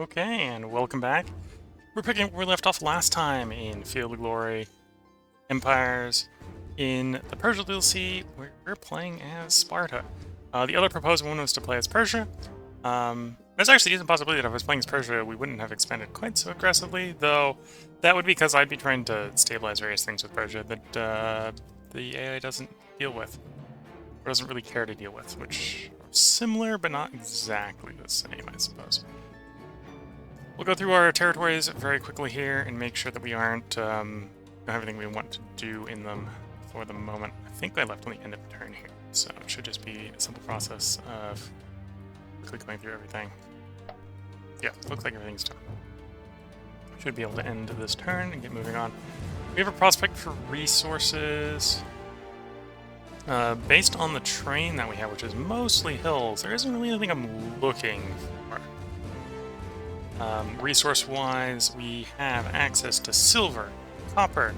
Okay, and welcome back. We're picking up where we left off last time in Field of Glory, Empires. In the Persia DLC, we're playing as Sparta. The other proposed one was to play as Persia. There's actually a decent possibility that if I was playing as Persia, we wouldn't have expanded quite so aggressively, though that would be because I'd be trying to stabilize various things with Persia that the AI doesn't deal with, or doesn't really care to deal with, which are similar, but not exactly the same, I suppose. We'll go through our territories very quickly here and make sure that we aren't everything we want to do in them for the moment. I think I left on the end of the turn here, so it should just be a simple process of quickly going through everything. Yeah, looks like everything's done. Should be able to end this turn and get moving on. We have a prospect for resources. Based on the terrain that we have, which is mostly hills, there isn't really anything I'm looking for. Resource-wise, we have access to silver, copper.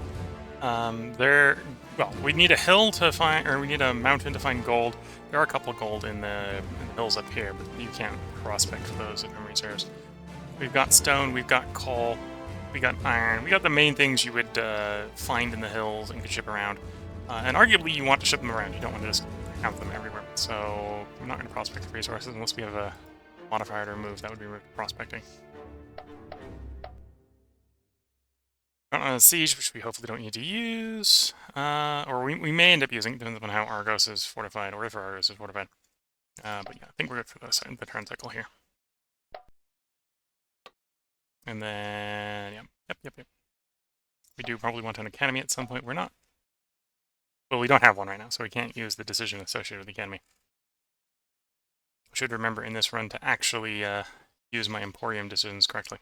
Well, we need a hill to find, or we need a mountain to find gold. There are a couple of gold in the hills up here, but you can't prospect for those in reserves. We've got stone, we've got coal, we got iron. We got the main things you would find in the hills and could ship around. And arguably, you want to ship them around. You don't want to just have them everywhere. So we're not going to prospect for resources unless we have a modifier to remove. That would be prospecting. Siege, which we hopefully don't need to use, or we may end up using, depends on how Argos is fortified, or if Argos is fortified. But yeah, I think we're good for the turn cycle here. And then, yep. We do probably want an academy at some point. We're not. Well, we don't have one right now, so we can't use the decision associated with the academy. I should remember in this run to actually use my Emporium decisions correctly.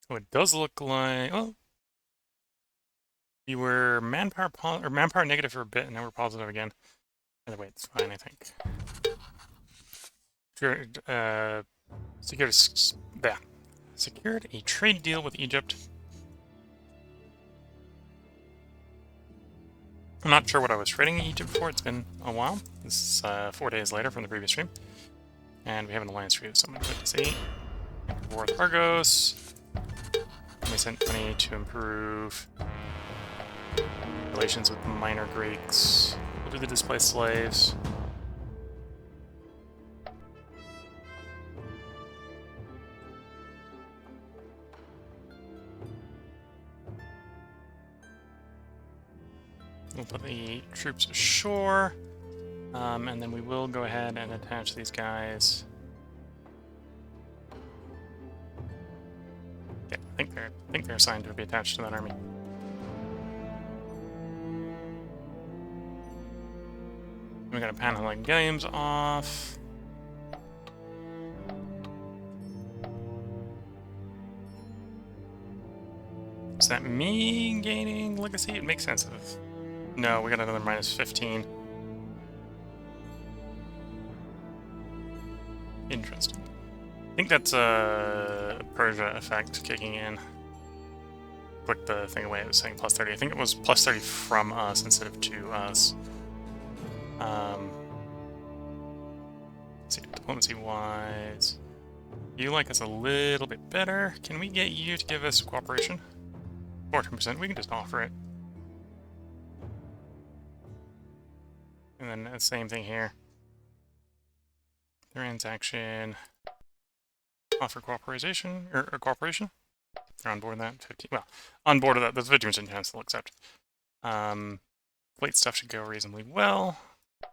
Oh, it does look like, well, we were manpower negative for a bit, and now we're positive again. Either way, it's fine, I think. Secured a trade deal with Egypt. I'm not sure what I was trading Egypt for. It's been a while. This is 4 days later from the previous stream. And we have an alliance treaty with someone. Good to see. War with Argos. We sent money to improve relations with the minor Greeks. We'll do the displaced slaves. We'll put the troops ashore, and then we will go ahead and attach these guys. Yeah, I think they're assigned to be attached to that army. We got a panhandling games off. Is that me gaining legacy? It makes sense of. No, we got another minus 15. Interesting. I think that's a Persia effect kicking in. Click the thing away, it was saying plus 30. I think it was plus 30 from us instead of to us. Let's see, diplomacy-wise. You like us a little bit better. Can we get you to give us cooperation? 14%, we can just offer it. And then the same thing here. Transaction. Offer cooperation, or cooperation. They're on board with that. 15. Well, on board of that, there's 50% chance they'll accept. Plate stuff should go reasonably well.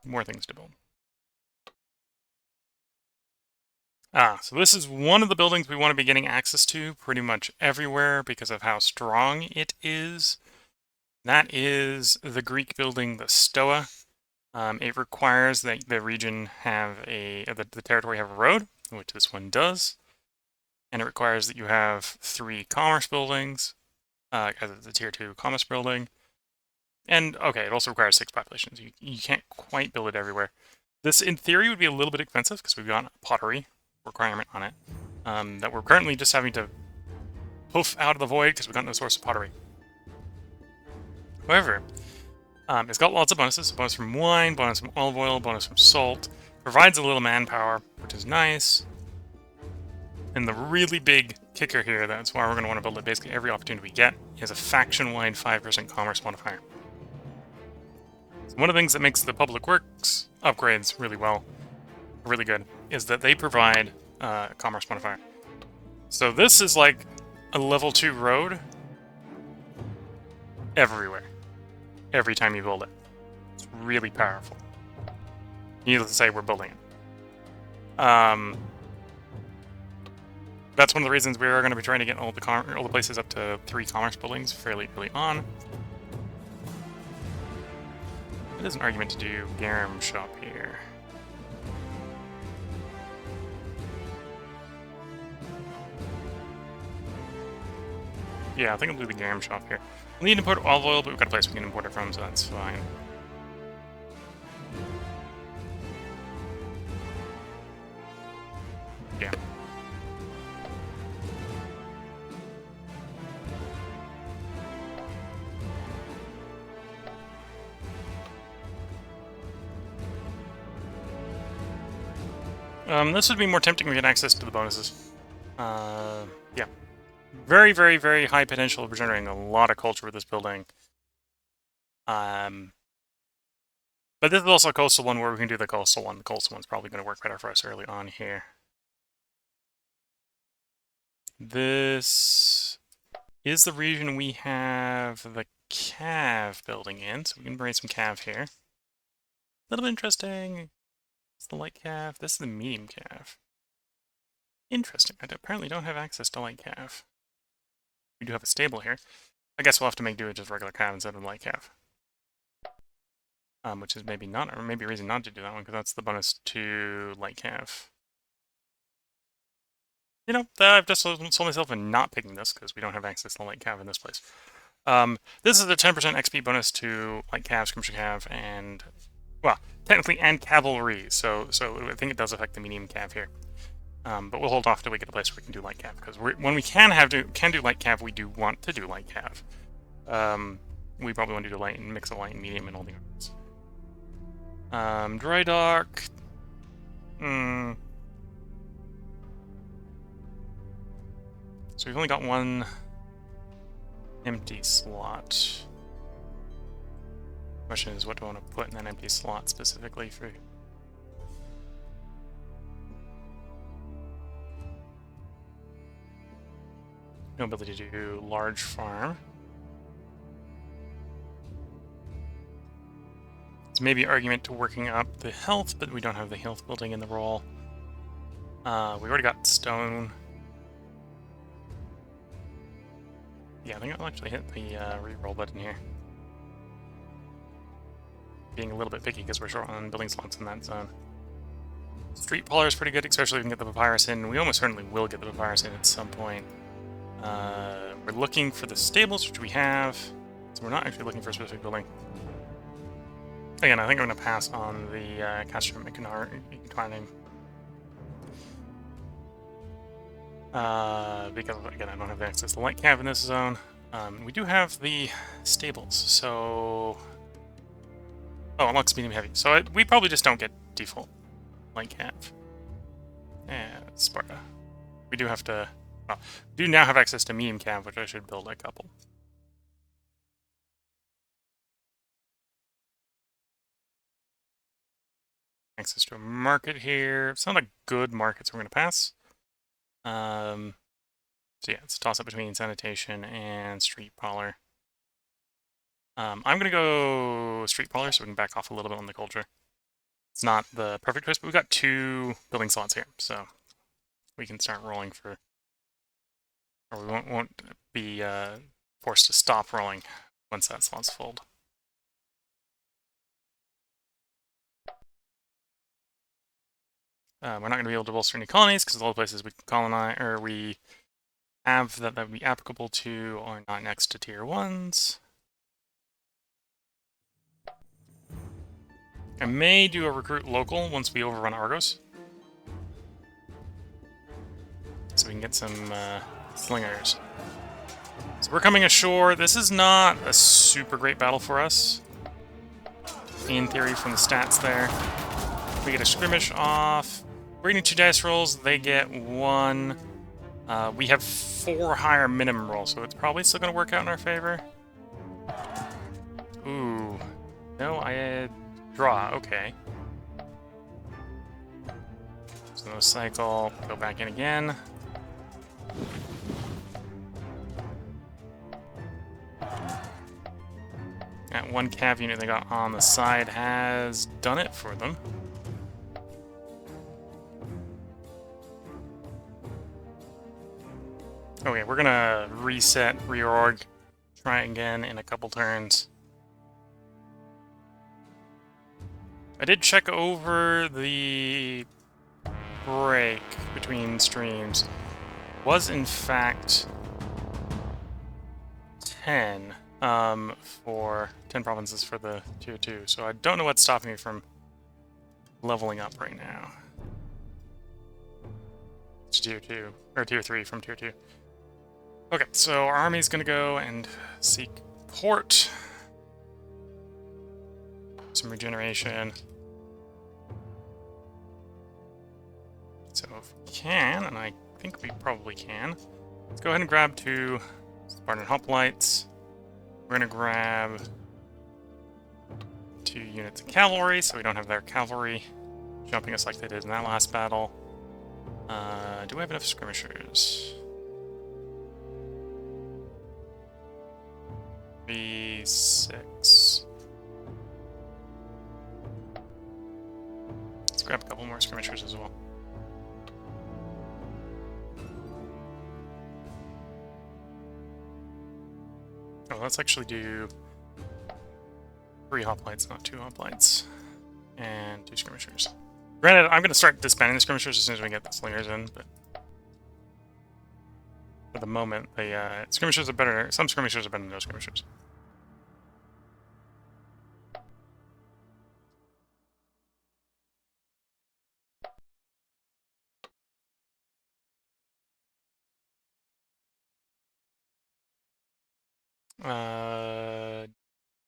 More things to build. So this is one of the buildings we want to be getting access to pretty much everywhere because of how strong it is. That is the Greek building, the Stoa. It requires that the region have the territory have a road, which this one does. And it requires that you have 3 commerce buildings, as it's a tier 2 commerce building. And, okay, it also requires 6 populations. You can't quite build it everywhere. This, in theory, would be a little bit expensive, because we've got a pottery requirement on it, that we're currently just having to poof out of the void, because we've got no source of pottery. However, It's got lots of bonuses. Bonus from wine, bonus from olive oil, bonus from salt. Provides a little manpower, which is nice. And the really big kicker here, that's why we're going to want to build it basically every opportunity we get, is a faction-wide 5% commerce modifier. So one of the things that makes the public works upgrades really good, is that they provide commerce modifier. So this is like a level 2 road everywhere, every time you build it. It's really powerful. Needless to say, we're building it. That's one of the reasons we are going to be trying to get all the places up to 3 commerce buildings fairly early on. It is an argument to do garum shop here. Yeah, I think I'll do the garum shop here. We need to import olive oil, but we've got a place we can import it from, so that's fine. Yeah. This would be more tempting if we had access to the bonuses. Yeah. Very, very, very high potential of generating a lot of culture with this building. But this is also a coastal one where we can do the coastal one. The coastal one's probably going to work better for us early on here. This is the region we have the cav building in, so we can bring some cav here. A little bit interesting. It's the light cav. This is the medium cav. Interesting. I apparently don't have access to light cav. We do have a stable here. I guess we'll have to make do with just regular cav instead of light cav. Which is maybe not, or maybe a reason not to do that one, because that's the bonus to light cav. You know, I've just sold myself in not picking this, because we don't have access to light cav in this place. This is the 10% XP bonus to light cav, skirmisher cav, and, well, technically, and cavalry, so I think it does affect the medium cav here. But we'll hold off till we get a place where we can do light cav, because when we can do light cav, we do want to do light cav. We probably want to do light and mix of light and medium and all the others. Dry dock. So we've only got one empty slot. Question is, what do I want to put in that empty slot specifically for? No ability to do large farm. It's maybe an argument to working up the health, but we don't have the health building in the role. We already got stone. Yeah, I think I'll actually hit the reroll button here. Being a little bit picky because we're short on building slots in that zone. Street Polar is pretty good, especially if we can get the Papyrus in. We almost certainly will get the Papyrus in at some point. We're looking for the stables, which we have. So we're not actually looking for a specific building. Again, I think I'm going to pass on the Castrum Equinine. Because, again, I don't have access to light cav in this zone. We do have the stables, so... Oh, unlocks medium heavy. So we probably just don't get default light cav. And Sparta. We do have to... Well, we do now have access to medium cav, which I should build a couple. Access to a market here. It's not a good market, so we're going to pass. So yeah, it's a toss-up between sanitation and street parlor. I'm going to go street parlor so we can back off a little bit on the culture. It's not the perfect choice, but we've got 2 building slots here, so we can start rolling for... Or we won't be forced to stop rolling once that slot's filled. We're not going to be able to bolster any colonies because all the places we can colonize, or we have that would be applicable to are not next to tier 1s. I may do a recruit local once we overrun Argos. So we can get some slingers. So we're coming ashore. This is not a super great battle for us. in theory, from the stats there. We get a skirmish off. We're getting 2 dice rolls. They get 1. We have 4 higher minimum rolls, so it's probably still going to work out in our favor. Ooh. No, I had draw. Okay. So no cycle. Go back in again. That 1 cav unit they got on the side has done it for them. Okay, we're gonna reset, reorg, try again in a couple turns. I did check over the break between streams. Was in fact 10 for 10 provinces for the tier 2, so I don't know what's stopping me from leveling up right now. It's tier 2, or tier 3 from tier 2. Okay, so our army's gonna go and seek port. Some regeneration. So if we can, and I think we probably can, let's go ahead and grab 2 Spartan hoplites. We're gonna grab 2 units of cavalry, so we don't have their cavalry jumping us like they did in that last battle. Do we have enough skirmishers? 3, 6. Let's grab a couple more skirmishers as well. Oh, let's actually do 3 hoplites, not 2 hoplites. And 2 skirmishers. Granted, I'm going to start disbanding the skirmishers as soon as we get the slingers in, but for the moment, the skirmishers are better. Some skirmishers are better than no skirmishers.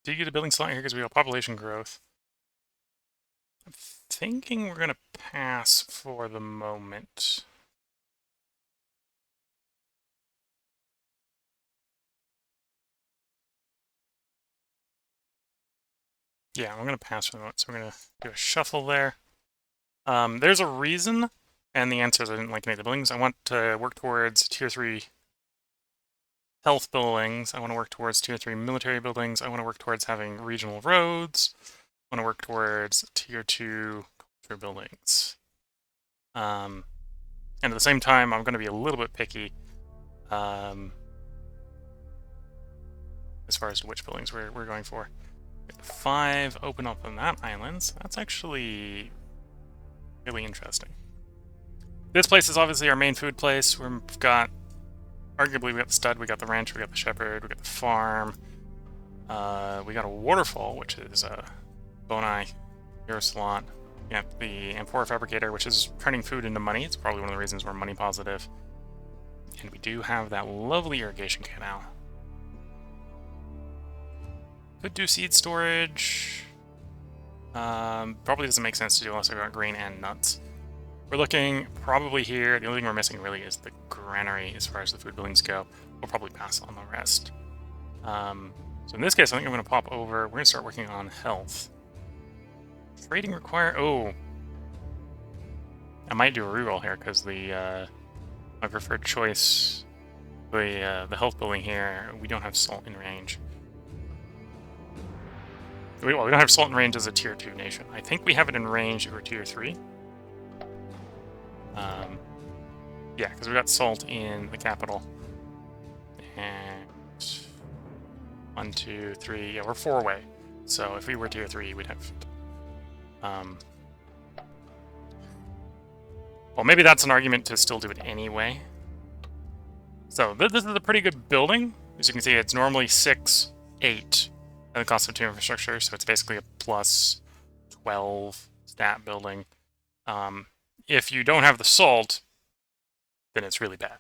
Did you get a building slot here because we have population growth? I'm thinking we're going to pass for the moment. Yeah, I'm going to pass for the moment, so we're going to do a shuffle there. There's a reason, and the answer is I didn't like any of the buildings. I want to work towards tier 3 health buildings. I want to work towards tier 3 military buildings. I want to work towards having regional roads. I want to work towards tier 2 culture buildings. And at the same time, I'm going to be a little bit picky as far as which buildings we're going for. 5 open up on that islands. That's actually really interesting. This place is obviously our main food place. We've got, arguably, we got the stud, we got the ranch, we got the shepherd, we got the farm. We got a waterfall, which is a Boni hero slot. We got the amphora fabricator, which is turning food into money. It's probably one of the reasons we're money positive. And we do have that lovely irrigation canal. Could do seed storage. Probably doesn't make sense to do unless I've got grain and nuts. We're looking probably here. The only thing we're missing really is the granary as far as the food buildings go. We'll probably pass on the rest. So in this case, I think I'm going to pop over. We're going to start working on health. Trading require... Oh. I might do a reroll here because the my preferred choice, the health building here, we don't have salt in range. Well, we don't have salt in range as a tier 2 nation. I think we have it in range over tier 3. Yeah, because we got salt in the capital. And 1, 2, 3. Yeah, we're 4 away. So if we were tier 3, we'd have. Well, maybe that's an argument to still do it anyway. So this is a pretty good building. As you can see, it's normally 6, 8. And the cost of 2 infrastructure, so it's basically a plus 12 stat building. If you don't have the salt, then it's really bad.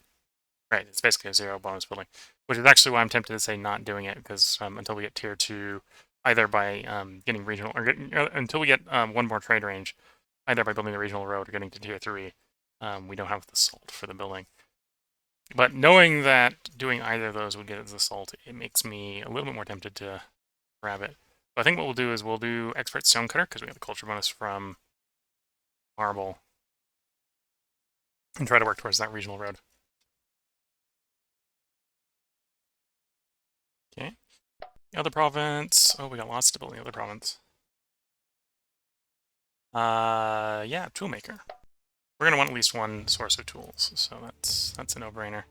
Right, it's basically a 0 bonus building, which is actually why I'm tempted to say not doing it, because until we get tier 2 either by getting regional, or until we get one more trade range, either by building the regional road or getting to tier 3, we don't have the salt for the building. But knowing that doing either of those would get us the salt, it makes me a little bit more tempted to grab it. But I think what we'll do is we'll do expert stonecutter because we have the culture bonus from marble, and try to work towards that regional road. Okay. The other province. Oh, we got lots to build in the other province. Yeah, toolmaker. We're gonna want at least one source of tools, so that's a no-brainer.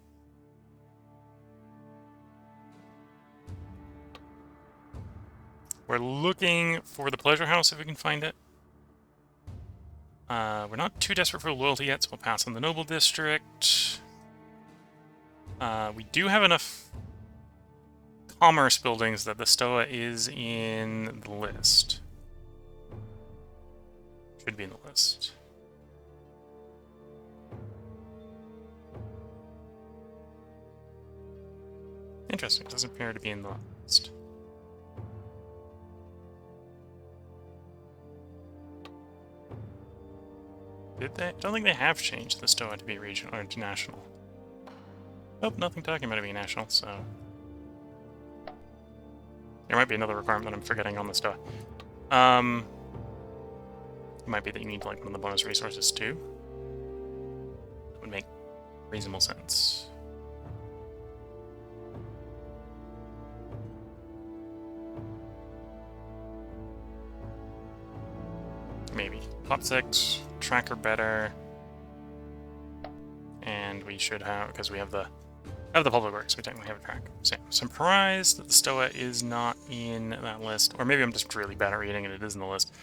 We're looking for the pleasure house if we can find it. We're not too desperate for loyalty yet, so we'll pass on the noble district. We do have enough commerce buildings that the Stoa is in the list. Should be in the list. Interesting, it doesn't appear to be in the list. Did they? I don't think they have changed the Stoa to be regional or international. Nope, nothing talking about it being national, so... There might be another requirement that I'm forgetting on the Stoa. It might be that you need like one of the bonus resources too. That would make reasonable sense. Maybe. Top 6, tracker better. And we should have, because we have the public works, we technically have a track. So I'm surprised that the Stoa is not in that list. Or maybe I'm just really bad at reading and it is in the list.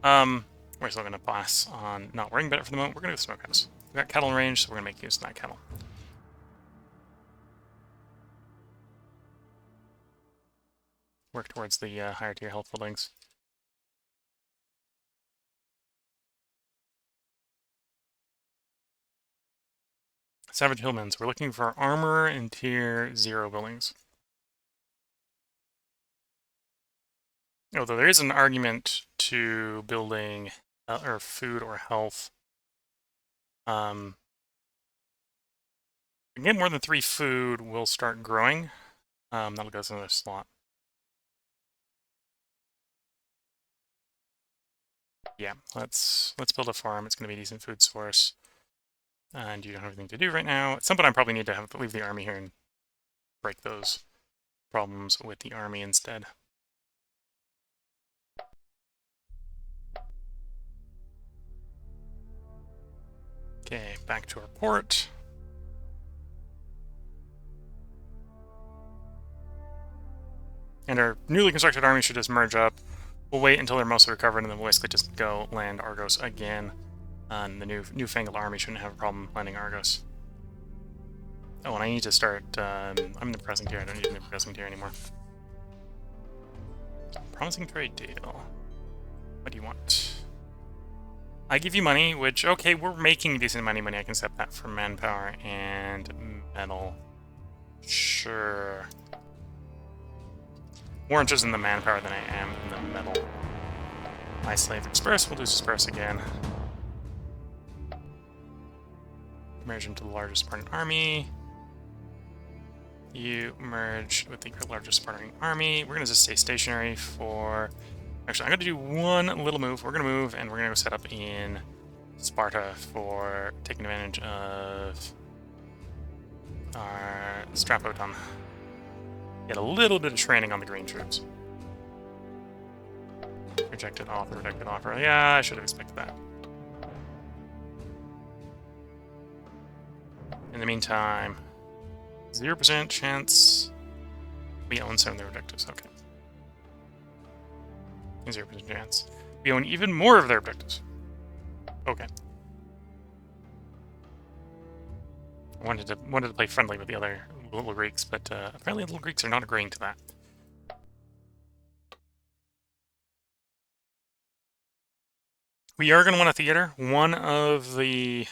We're still going to pass on not worrying about it for the moment. We're going to go smokehouse. We've got cattle in range, so we're going to make use of that cattle. Work towards the higher tier health buildings. Savage Hillmen, so we're looking for armor and tier 0 buildings. Although there is an argument to building or food or health. If we get more than 3 food, we'll start growing. That'll go to another slot. Yeah, let's build a farm. It's going to be a decent food source. And you don't have anything to do right now. At some point, I probably need to leave the army here and break those problems with the army instead. Okay, back to our port. And our newly constructed army should just merge up. We'll wait until they're mostly recovered, and then we'll basically just go land Argos again. And the newfangled army shouldn't have a problem landing Argos. Oh, and I need to start... I'm in the pressing tier. I don't need the pressing tier anymore. Promising trade deal. What do you want? I give you money, which, okay, we're making decent money. I can accept that for manpower and metal. Sure. More interested in the manpower than I am in the metal. My slave disperse, we'll do disperse again. Merge into the largest Spartan army. You merge with the largest Spartan army. We're gonna just stay stationary for... Actually, I'm gonna do one little move. We're gonna move and we're gonna go set up in Sparta for taking advantage of our Strapoton. Get a little bit of training on the green troops. Rejected offer, rejected offer. Yeah, I should have expected that. In the meantime, 0% chance we own some of their objectives. Okay. 0% chance. We own even more of their objectives. Okay. I wanted to play friendly with the other little Greeks, but apparently little Greeks are not agreeing to that. We are going to want a theater. One of the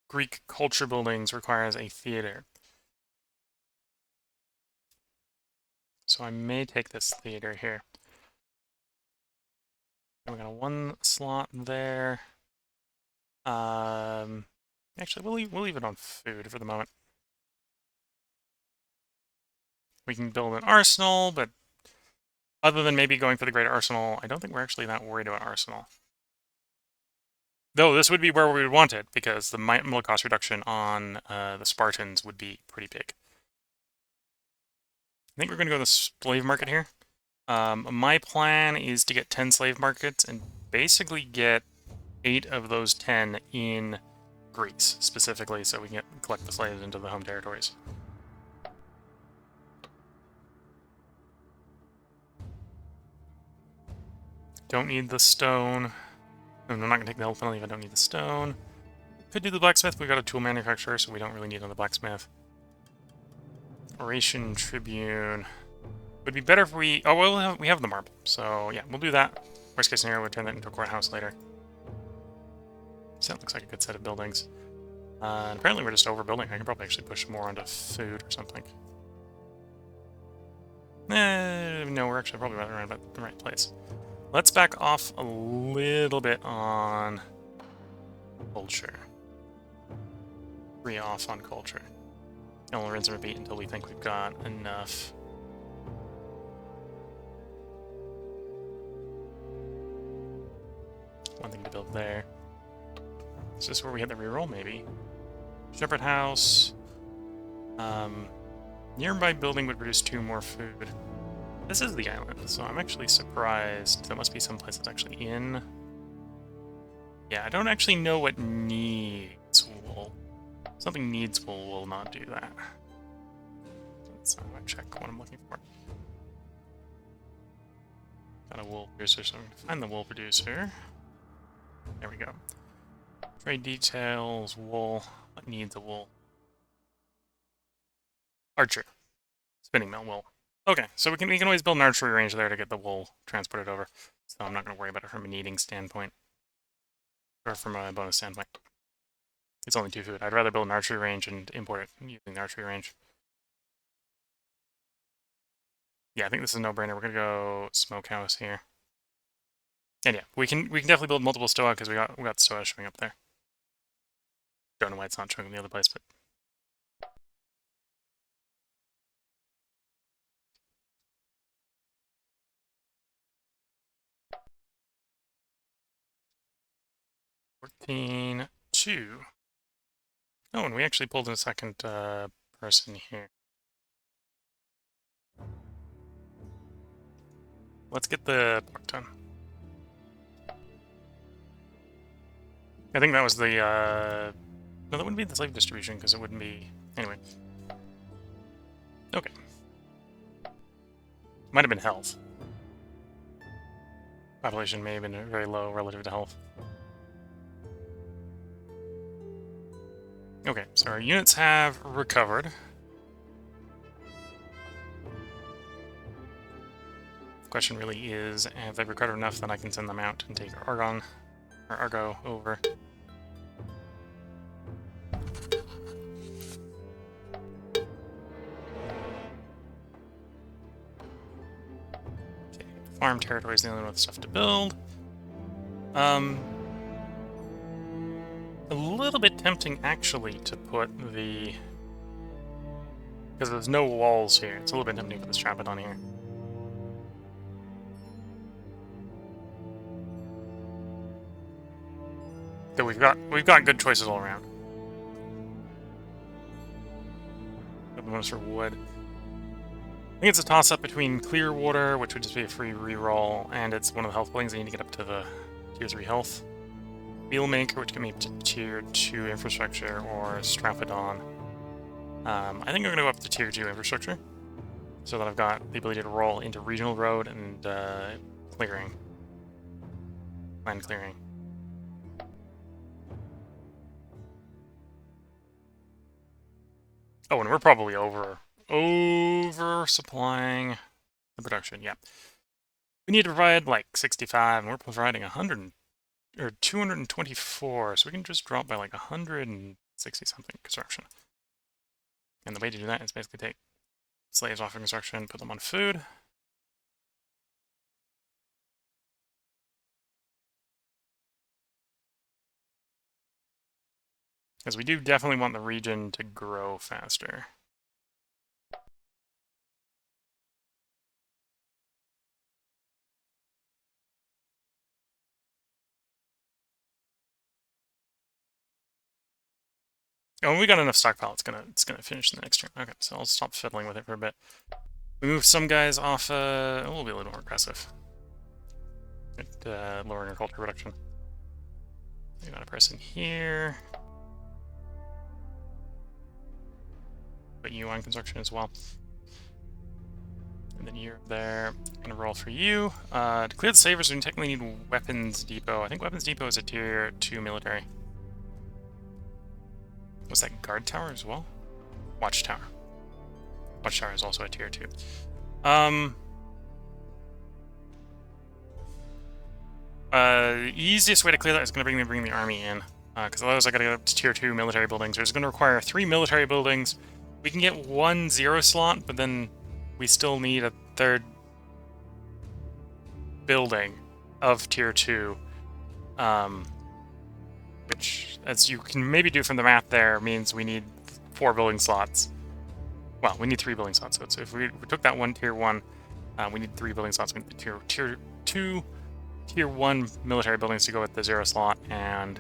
Greek culture buildings requires a theater. So I may take this theater here. We got a 1 slot there. Actually, we'll leave it on food for the moment. We can build an arsenal, but other than maybe going for the greater arsenal, I don't think we're actually that worried about arsenal. Though this would be where we would want it, because the mill cost reduction on the Spartans would be pretty big. I think we're going to go to the slave market here. My plan is to get 10 slave markets and basically get 8 of those 10 in Greece, specifically, so we can collect the slaves into the home territories. Don't need the stone. I'm not going to take the health penalty if I don't need the stone. Could do the blacksmith. We've got a tool manufacturer, so we don't really need another blacksmith. Oration Tribune. Would be better if we... Oh, well, we have the marble. So, yeah, we'll do that. Worst case scenario, we'll turn that into a courthouse later. So that looks like a good set of buildings. And apparently we're just overbuilding. I can probably actually push more onto food or something. No, we're actually probably around about the right place. Let's back off a little bit on culture. 3 off on culture. And we'll rinse and repeat until we think we've got enough. One thing to build there. Is this where we hit the reroll? Maybe. Shepherd House. Nearby building would produce 2 more food. This is the island, so I'm actually surprised. There must be some place that's actually in. Yeah, I don't actually know what needs wool. Something needs wool will not do that. Let's check what I'm looking for. Got a wool producer, so I'm going to find the wool producer. There we go. Trade details, wool. What needs a wool? Archer. Spinning mill wool. Okay, so we can always build an archery range there to get the wool transported over. So I'm not going to worry about it from a needing standpoint. Or from a bonus standpoint. It's only 2 food. I'd rather build an archery range and import it using the archery range. Yeah, I think this is a no-brainer. We're going to go smokehouse here. And yeah, we can definitely build multiple stoa because we got stoa showing up there. Don't know why it's not showing in the other place, but... $14.2. Oh, and we actually pulled in a second person here. Let's get the pork done. I think that was the... No, that wouldn't be the slave distribution, because it wouldn't be... Anyway. Okay. Might have been health. Population may have been very low relative to health. Okay, so our units have recovered. The question really is, have they recovered enough that I can send them out and take Argo over? Okay, farm territory is the only one with stuff to build. A little bit tempting, actually, to put the... Because there's no walls here. It's a little bit tempting to put the Strapid on here. So we've got good choices all around. Got the bonus for wood. I think it's a toss-up between Clear Water, which would just be a free reroll, and it's one of the health buildings I need to get up to the tier 3 health. Wheelmaker, which can be tier 2 infrastructure, or Strapidon. I think I'm going to go up to tier 2 infrastructure, so that I've got the ability to roll into regional road and clearing. Land clearing. Oh, and we're probably over supplying the production. Yeah, we need to provide like 65, and we're providing 100 or 224, so we can just drop by like 160 something construction. And the way to do that is basically take slaves off of construction, put them on food. Because we do definitely want the region to grow faster. Oh, and we got enough stockpile. It's gonna finish the next turn. Okay, so I'll stop fiddling with it for a bit. We move some guys off. We'll be a little more aggressive at lowering our culture production. We got a person here. But you on construction as well. And then you're there. I'm gonna roll for you. To clear the savers, we technically need weapons depot. I think weapons depot is a tier 2 military. Was that guard tower as well? Watchtower. Watchtower is also a tier 2. The easiest way to clear that is going to bring the army in. Because otherwise I gotta get up to tier 2 military buildings. It's going to require 3 military buildings. We can get 1 0 slot, but then we still need a 3rd building of tier 2. Which, as you can maybe do from the math there, means we need 4 building slots. Well, we need 3 building slots. So if we took that one tier 1, we need 3 building slots. We need tier 2, tier 1 military buildings to go with the 0 slot and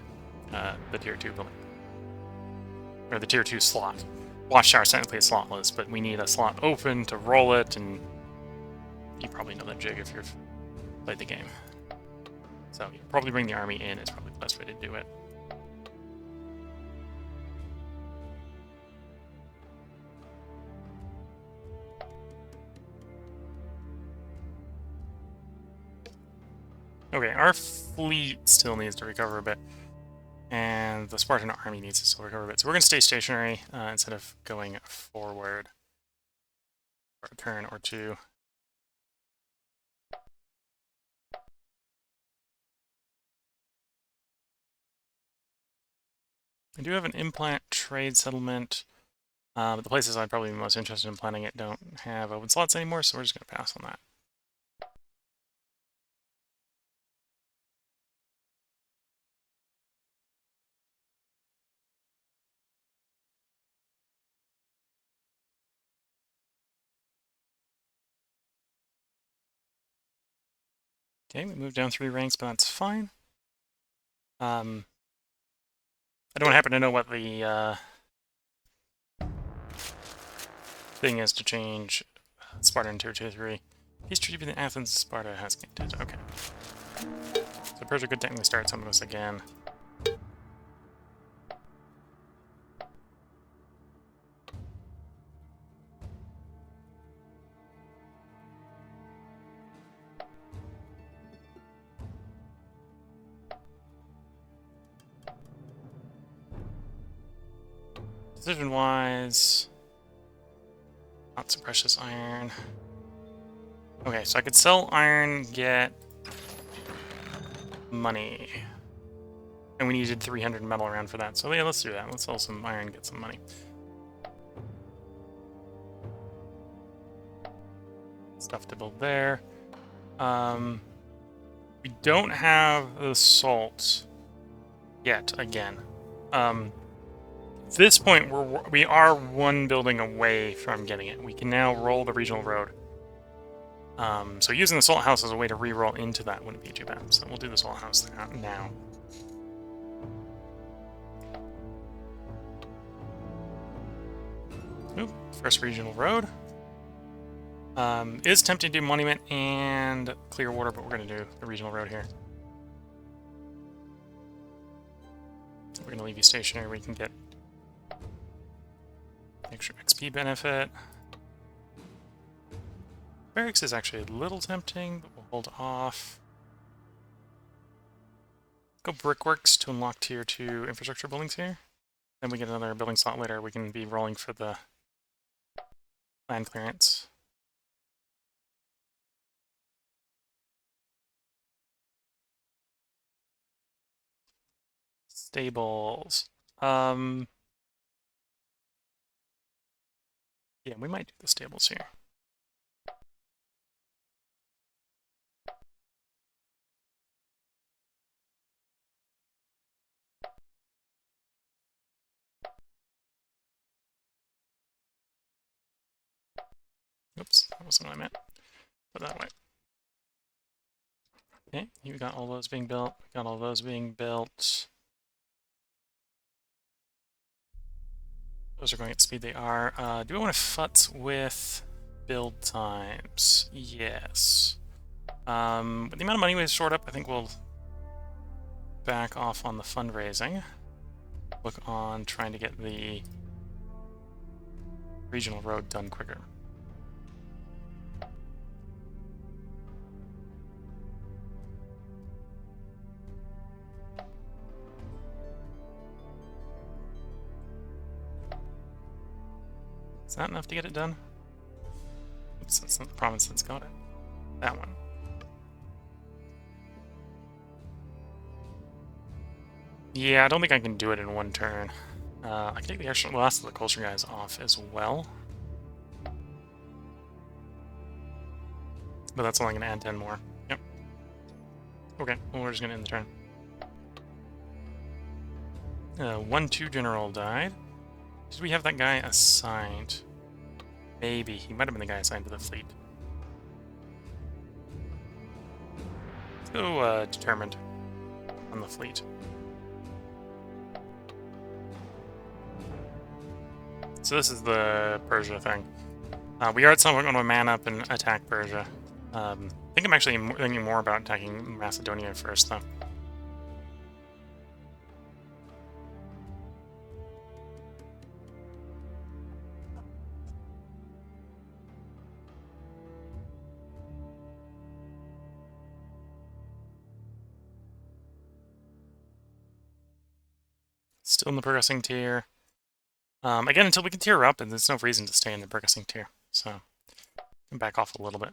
the tier 2 building. Or the tier 2 slot. Watchtower is technically slotless, but we need a slot open to roll it, and you probably know that jig if you've played the game. So yeah, probably bring the army in is probably the best way to do it. Okay, our fleet still needs to recover a bit, and the Spartan army needs to still recover a bit. So we're going to stay stationary instead of going forward for a turn or two. I do have an implant trade settlement, but the places I'd probably be most interested in planning it don't have open slots anymore, so we're just going to pass on that. Okay, we moved down 3 ranks, but that's fine. I don't happen to know what the thing is to change Sparta in tier 2 3. Peace treaty between Athens and Sparta has ended. Okay. So Persia could technically start some of this again. Decision-wise, not so precious iron. Okay, so I could sell iron, get money. And we needed 300 metal around for that. So yeah, let's do that. Let's sell some iron, get some money. Stuff to build there. We don't have the salt yet, again. At this point, we are 1 building away from getting it. We can now roll the regional road. So using the salt house as a way to re-roll into that wouldn't be too bad. So we'll do the salt house now. Oop, first regional road. Is tempting to do monument and clear water, but we're going to do the regional road here. We're going to leave you stationary where you can get extra XP benefit. Barracks is actually a little tempting, but we'll hold off. Go Brickworks to unlock tier 2 infrastructure buildings here. Then we get another building slot later. We can be rolling for the land clearance. Stables. Yeah, we might do the stables here. Oops, that wasn't what I meant. Put that way. Okay, you got all those being built. Got all those being built. Those are going at the speed they are. Do I want to futz with build times? Yes. With the amount of money we've stored up, I think we'll back off on the fundraising. Look on trying to get the regional road done quicker. Is that enough to get it done? Oops, that's not the province that's got it. That one. Yeah, I don't think I can do it in one turn. I can take the last of the culture guys off as well. But that's only going to add 10 more. Yep. Okay, well, we're just going to end the turn. 1-2 general died. Did we have that guy assigned? Maybe. He might have been the guy assigned to the fleet. Let's go determined on the fleet. So this is the Persia thing. We are at some point going to man up and attack Persia. I think I'm actually thinking more about attacking Macedonia first, though. Still in the progressing tier. Again, until we can tier up, and there's no reason to stay in the progressing tier. So, I'm back off a little bit.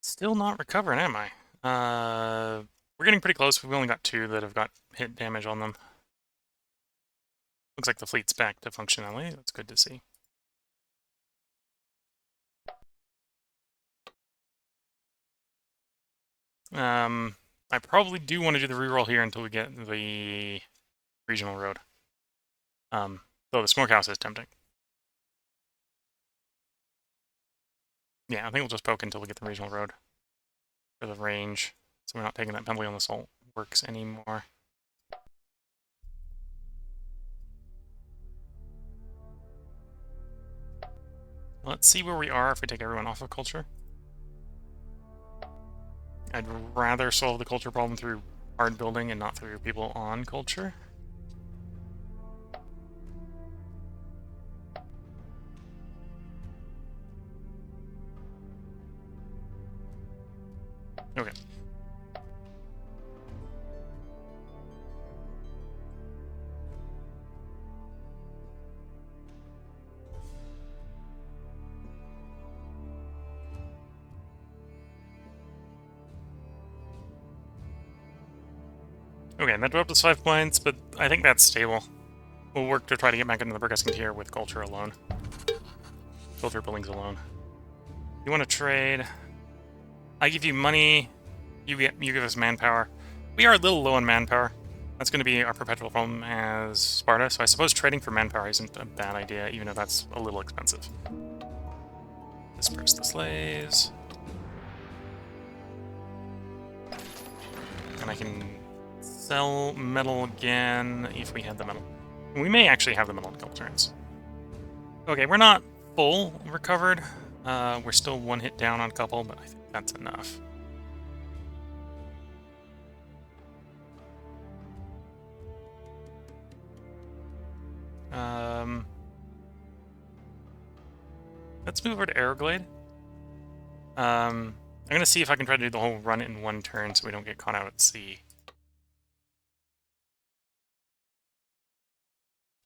Still not recovering, am I? We're getting pretty close. We've only got 2 that have got hit damage on them. Looks like the fleet's back to functionality. That's good to see. I probably do want to do the reroll here until we get the regional road. Though the smokehouse is tempting. Yeah, I think we'll just poke until we get the regional road for the range, so we're not taking that penalty on the salt works anymore. Let's see where we are if we take everyone off of culture. I'd rather solve the culture problem through hard building and not through people on culture. Okay. Okay, that dropped us 5 points, but I think that's stable. We'll work to try to get back into the progressing tier with culture alone. Culture buildings alone. You want to trade? I give you money. You give us manpower. We are a little low on manpower. That's going to be our perpetual problem as Sparta, so I suppose trading for manpower isn't a bad idea, even if that's a little expensive. Disperse the slaves. And I can sell metal again if we had the metal. We may actually have the metal in a couple turns. Okay, we're not full recovered. We're still 1 hit down on a couple, but I think that's enough. Let's move over to Aeroglade. I'm going to see if I can try to do the whole run in 1 turn so we don't get caught out at sea.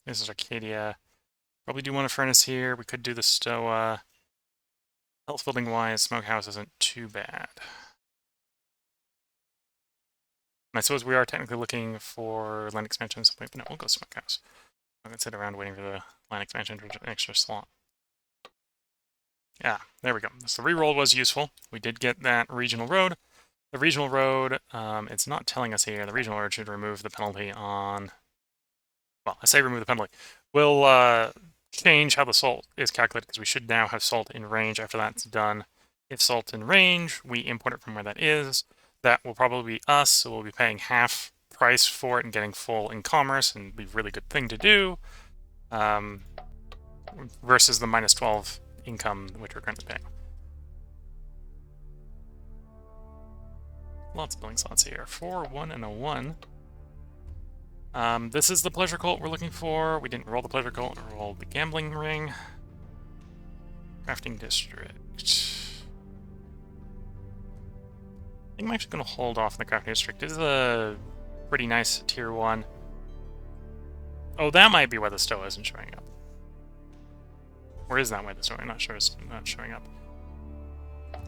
This is Arcadia. Probably do want a furnace here. We could do the Stoa. Health building wise, Smokehouse isn't too bad. And I suppose we are technically looking for land expansion at some point, but no, we'll go Smokehouse. I'm going to sit around waiting for the land expansion for an extra slot. Yeah, there we go. So the reroll was useful. We did get that regional road. The regional road, it's not telling us here. The regional road should remove the penalty on... Well, I say remove the penalty. We'll change how the salt is calculated, because we should now have salt in range after that's done. If salt's in range, we import it from where that is. That will probably be us, so we'll be paying half price for it and getting full in commerce, and be a really good thing to do, versus the minus 12 income which we're currently paying. Lots of building slots here. 4, 1, and a 1. This is the pleasure cult we're looking for. We didn't roll the pleasure cult, we rolled the gambling ring. Crafting district. I think I'm actually going to hold off in the crafting district. This is a pretty nice tier 1. Oh, that might be why the Stoa isn't showing up. Or is that why the Stoa not showing up?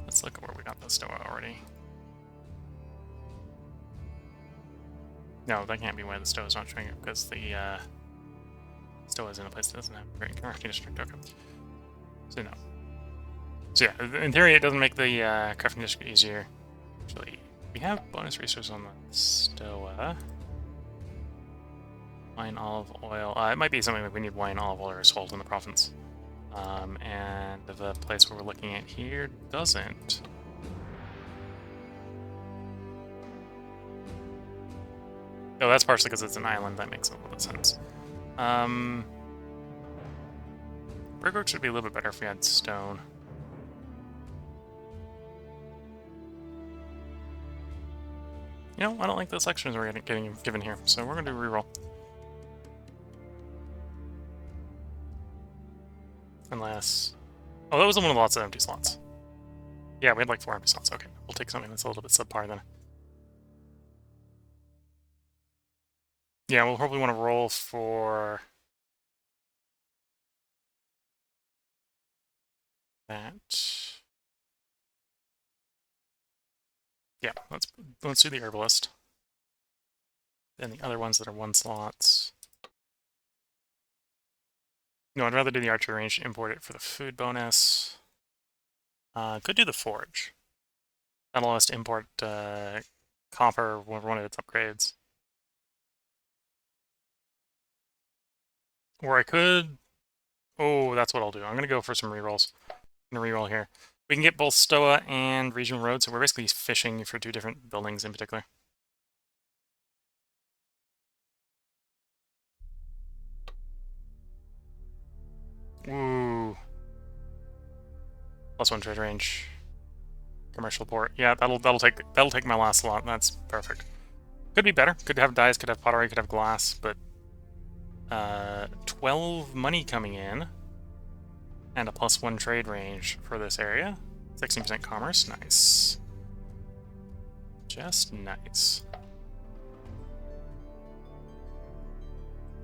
Let's look at where we got the Stoa already. No, that can't be why the Stoa is not showing up, because the Stoa is in a place that doesn't have a great crafting district. Okay. So no. So yeah, in theory it doesn't make the crafting district easier. Actually, we have bonus resources on the Stoa. Wine, olive oil. It might be something like we need wine, olive oil, or salt in the province. And the place where we're looking at here doesn't. Oh, that's partially because it's an island. That makes a little bit of sense. Brickwork should be a little bit better if we had stone. You know, I don't like the sections we're getting given here, so we're going to do reroll. Unless... Oh, that was one of the lots of empty slots. Yeah, we had like 4 empty slots. Okay, we'll take something that's a little bit subpar then. Yeah, we'll probably want to roll for... that. Yeah, let's do the herbalist. Then the other ones that are 1 slots. No, I'd rather do the archer range, import it for the food bonus. Could do the forge. That'll allow us to import copper with one of its upgrades. Or I could... Oh, that's what I'll do. I'm going to go for some rerolls. I'm going to reroll here. We can get both Stoa and Regional Road, so we're basically fishing for 2 different buildings in particular. Ooh. +1 trade range. Commercial port. Yeah, that'll take my last slot. That's perfect. Could be better. Could have dyes, could have pottery, could have glass, but 12 money coming in and a +1 trade range for this area. 16% commerce. Nice. Just nice.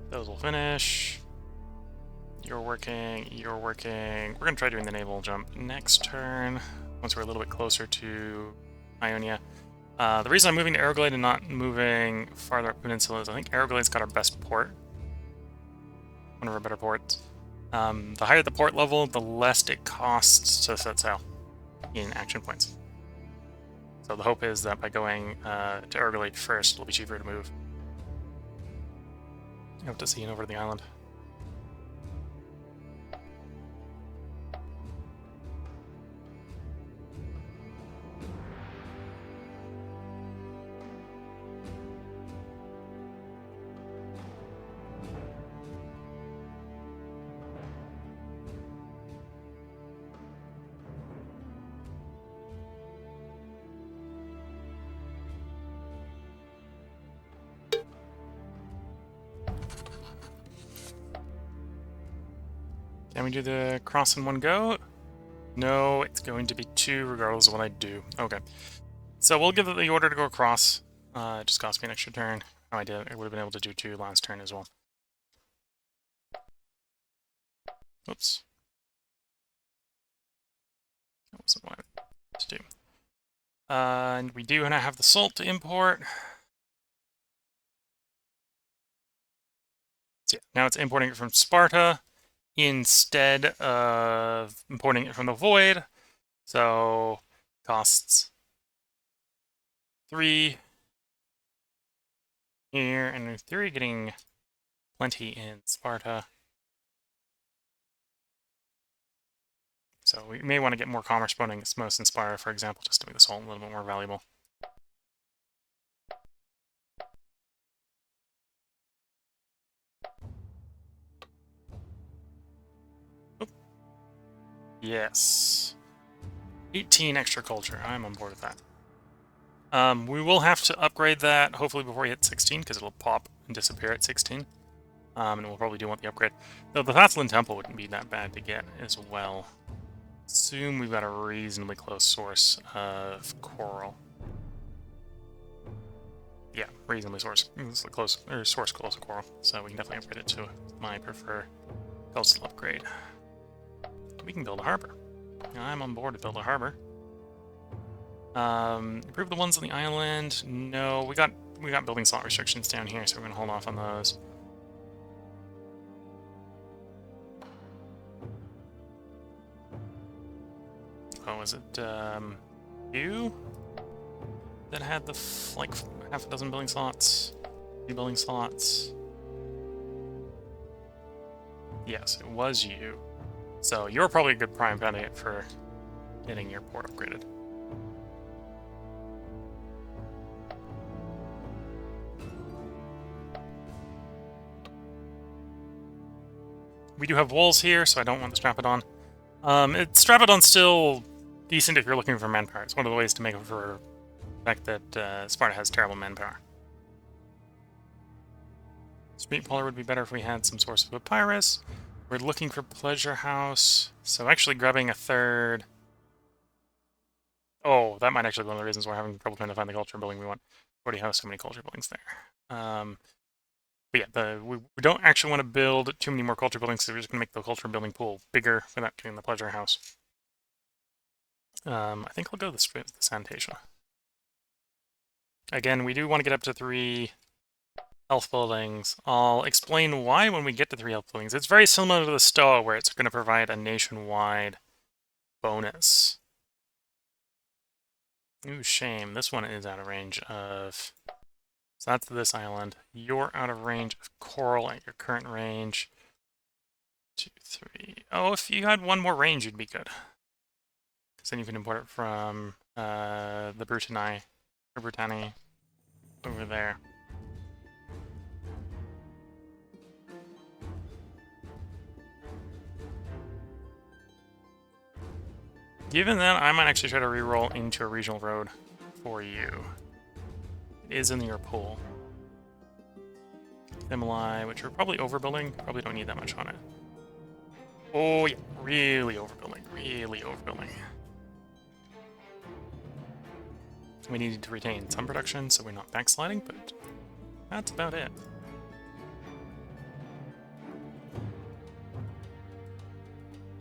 Those will finish. You're working, you're working. We're going to try doing the naval jump next turn, once we're a little bit closer to Ionia. The reason I'm moving to Aeroglade and not moving farther up Peninsula is I think Aeroglade's got our best port. One of our better ports. The higher the port level, the less it costs to set sail in action points. So the hope is that by going to Aeroglade first, it'll be cheaper to move. You have to see over to the island. Can we do the cross in one go? No, it's going to be 2 regardless of what I do. Okay. So we'll give it the order to go across. It just cost me an extra turn. Oh, I did. I would have been able to do 2 last turn as well. Oops. That wasn't what I wanted to do. And we do now have the salt to import. So yeah, now it's importing it from Sparta instead of importing it from the Void. So costs 3 here, and in theory getting plenty in Sparta. So we may want to get more commerce spawning at most in Sparta, for example, just to make this whole a little bit more valuable. Oop. Yes. 18 extra culture. I'm on board with that. We will have to upgrade that, hopefully before we hit 16, because it'll pop and disappear at 16. And we'll probably do want the upgrade. Though the Thathlin Temple wouldn't be that bad to get as well. Assume we've got a reasonably close source of coral. Yeah, reasonably close to coral. So we can definitely upgrade it to my preferred coastal upgrade. We can build a harbor. I'm on board to build a harbor. Improve the ones on the island. No, we got building slot restrictions down here, so we're gonna hold off on those. Oh, was it you that had the like half a dozen building slots? 2 building slots. Yes, it was you. So you're probably a good prime candidate for getting your port upgraded. We do have walls here, so I don't want the Strapodon. Strapodon's still decent if you're looking for manpower. It's one of the ways to make up for the fact that Sparta has terrible manpower. Street Polar would be better if we had some source of papyrus. We're looking for Pleasure House, so actually grabbing a third... Oh, that might actually be one of the reasons we're having trouble trying to find the culture building we want. We already have so many culture buildings there. But yeah, we don't actually want to build too many more culture buildings, so we're just going to make the culture building pool bigger without doing the Pleasure House. I think I'll go the Sanitation. Again, we do want to get up to 3 health buildings. I'll explain why when we get to 3 health buildings. It's very similar to the Stoa, where it's going to provide a nationwide bonus. Ooh, shame. This one is out of range of... So that's this island. You're out of range of coral at your current range. 2, 3... Oh, if you had 1 more range, you'd be good. Because then you can import it from the Brutani over there. Given that, I might actually try to reroll into a regional road for you. It is in your pool. Thimeli, which we're probably overbuilding. Probably don't need that much on it. Oh yeah, really overbuilding. Really overbuilding. We needed to retain some production, so we're not backsliding, but that's about it.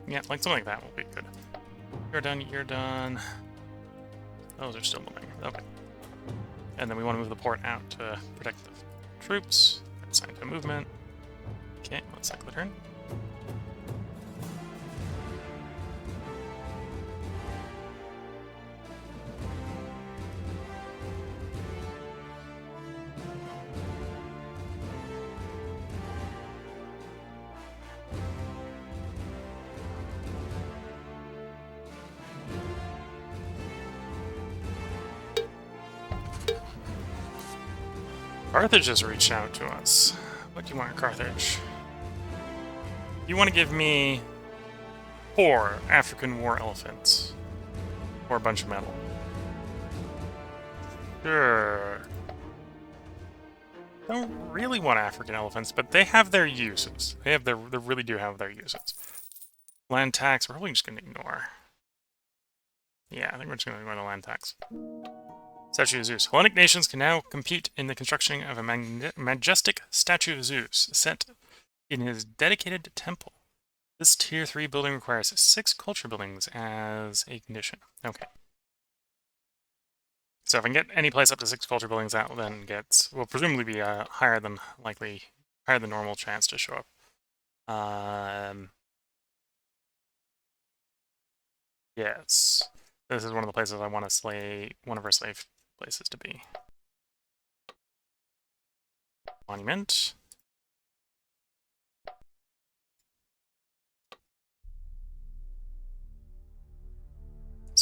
Yeah, like something like that will be good. You're done, you're done. Those are still moving. Okay. And then we want to move the port out to protect the troops. Assign to movement. Okay, let's cycle the turn. Carthage just reached out to us. What do you want, Carthage? You want to give me 4 African war elephants. Or a bunch of metal. Sure. Don't really want African elephants, but they have their uses. They really do have their uses. Land tax, we're probably just going to ignore. Yeah, I think we're just going to ignore the land tax. Statue of Zeus. Hellenic nations can now compete in the construction of a majestic statue of Zeus set in his dedicated temple. This tier 3 building requires 6 culture buildings as a condition. Okay. So if I can get any place up to 6 culture buildings, that then will presumably be a higher than normal chance to show up. Yes. This is one of the places I want one of our slave places to be. Monument.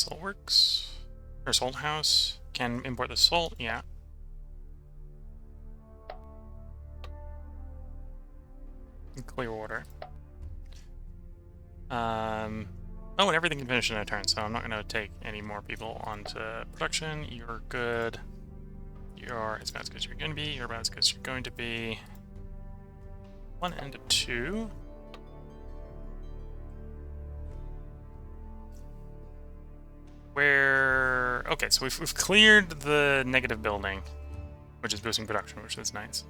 Salt works. Or salt house. Can import the salt, yeah. Clear water. Oh, and everything can finish in a turn, so I'm not going to take any more people onto production. You're good. You're as bad as good as you're going to be. You're about as good as you're going to be. 1 and a 2. Where... Okay, so we've cleared the negative building, which is boosting production, which is nice.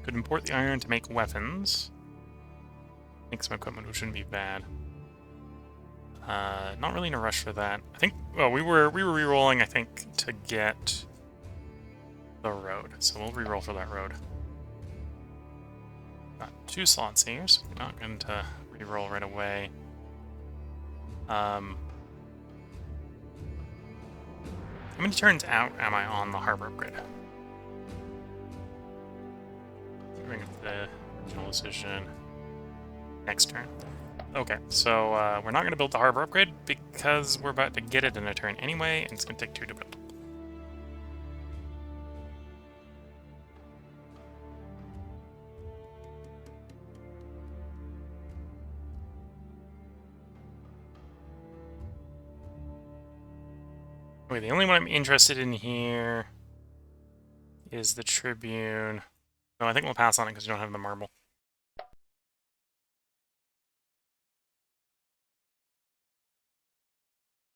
Could import the iron to make weapons. Make some equipment, which shouldn't be bad. Not really in a rush for that. I think, well, we were re-rolling, I think, to get the road. So we'll re-roll for that road. Got 2 slots here, so we're not going to re-roll right away. How many turns out am I on the harbor upgrade? Bring up the original decision. Next turn. Okay, so we're not going to build the harbor upgrade because we're about to get it in a turn anyway, and it's going to take 2 to build. Okay, the only one I'm interested in here is the Tribune. No, I think we'll pass on it because we don't have the marble.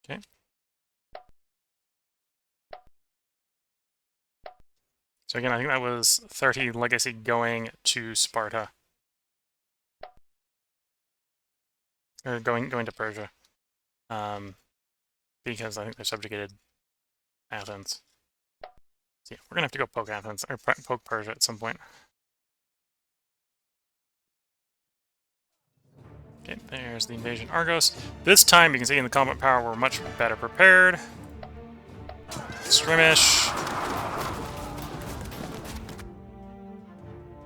Okay. So again, I think that was 30 legacy going to Sparta. Or going to Persia. Because I think they're subjugated Athens. So yeah, we're gonna have to go poke Athens, or poke Persia at some point. Okay, there's the invasion Argos. This time, you can see in the combat power, we're much better prepared. Skirmish.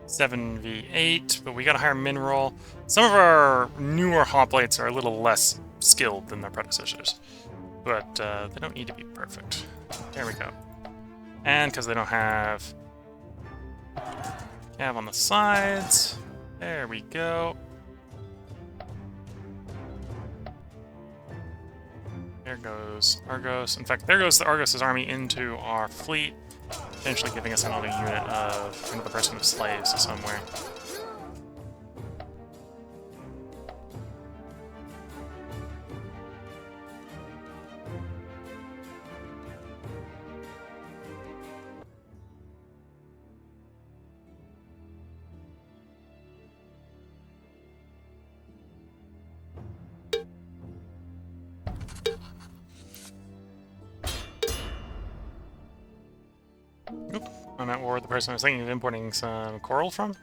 7v8, but we got a higher mineral. Some of our newer hoplites are a little less skilled than their predecessors, but they don't need to be perfect. There we go. And because they don't have cav on the sides, there we go. There goes Argos. In fact, there goes the Argos' army into our fleet, potentially giving us another unit of another person of slaves somewhere. Oop, I'm at war with the person I was thinking of importing some coral from.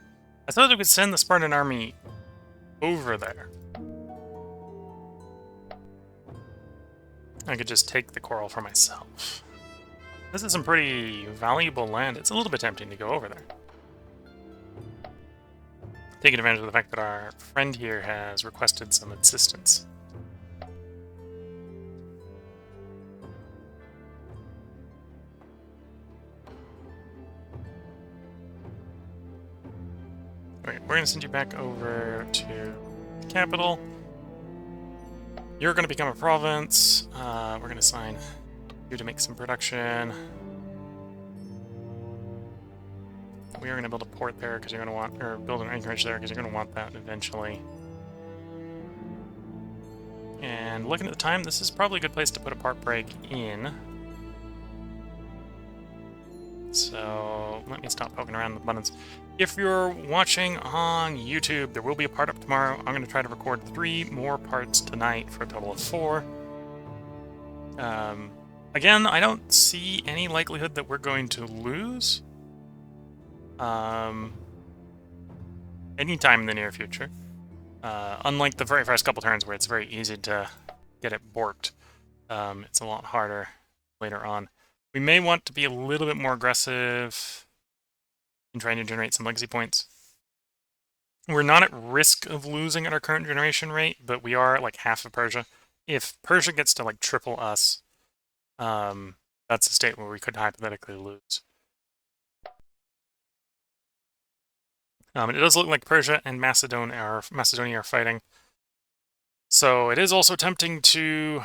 I thought we could send the Spartan army over there. I could just take the coral for myself. This is some pretty valuable land. It's a little bit tempting to go over there. Taking advantage of the fact that our friend here has requested some assistance. Okay, we're going to send you back over to the capital. You're going to become a province. We're going to assign you to make some production. We are going to build a port there because you're going to want, or build an anchorage there because you're going to want that eventually. And looking at the time, this is probably a good place to put a part break in. So let me stop poking around the buttons. If you're watching on YouTube, there will be a part up tomorrow. I'm going to try to record 3 more parts tonight for a total of 4. Again, I don't see any likelihood that we're going to lose anytime in the near future. Unlike the very first couple turns where it's very easy to get it borked, it's a lot harder later on. We may want to be a little bit more aggressive in trying to generate some legacy points. We're not at risk of losing at our current generation rate, but we are at like half of Persia. If Persia gets to like triple us, that's a state where we could hypothetically lose. It does look like Persia and Macedonia are fighting. So it is also tempting to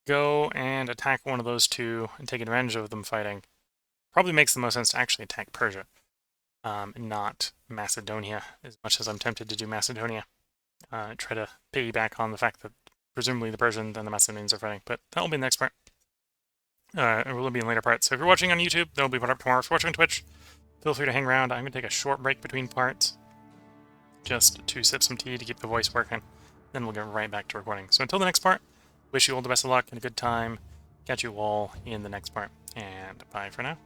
go and attack one of those two and take advantage of them fighting. Probably makes the most sense to actually attack Persia, not Macedonia, as much as I'm tempted to do Macedonia. Try to piggyback on the fact that presumably the Persians and the Macedonians are fighting, but that'll be in the next part. It will be in later parts. So if you're watching on YouTube, that'll be put up tomorrow. If you're watching on Twitch, feel free to hang around. I'm going to take a short break between parts, just to sip some tea to keep the voice working. Then we'll get right back to recording. So until the next part, wish you all the best of luck and a good time. Catch you all in the next part, and bye for now.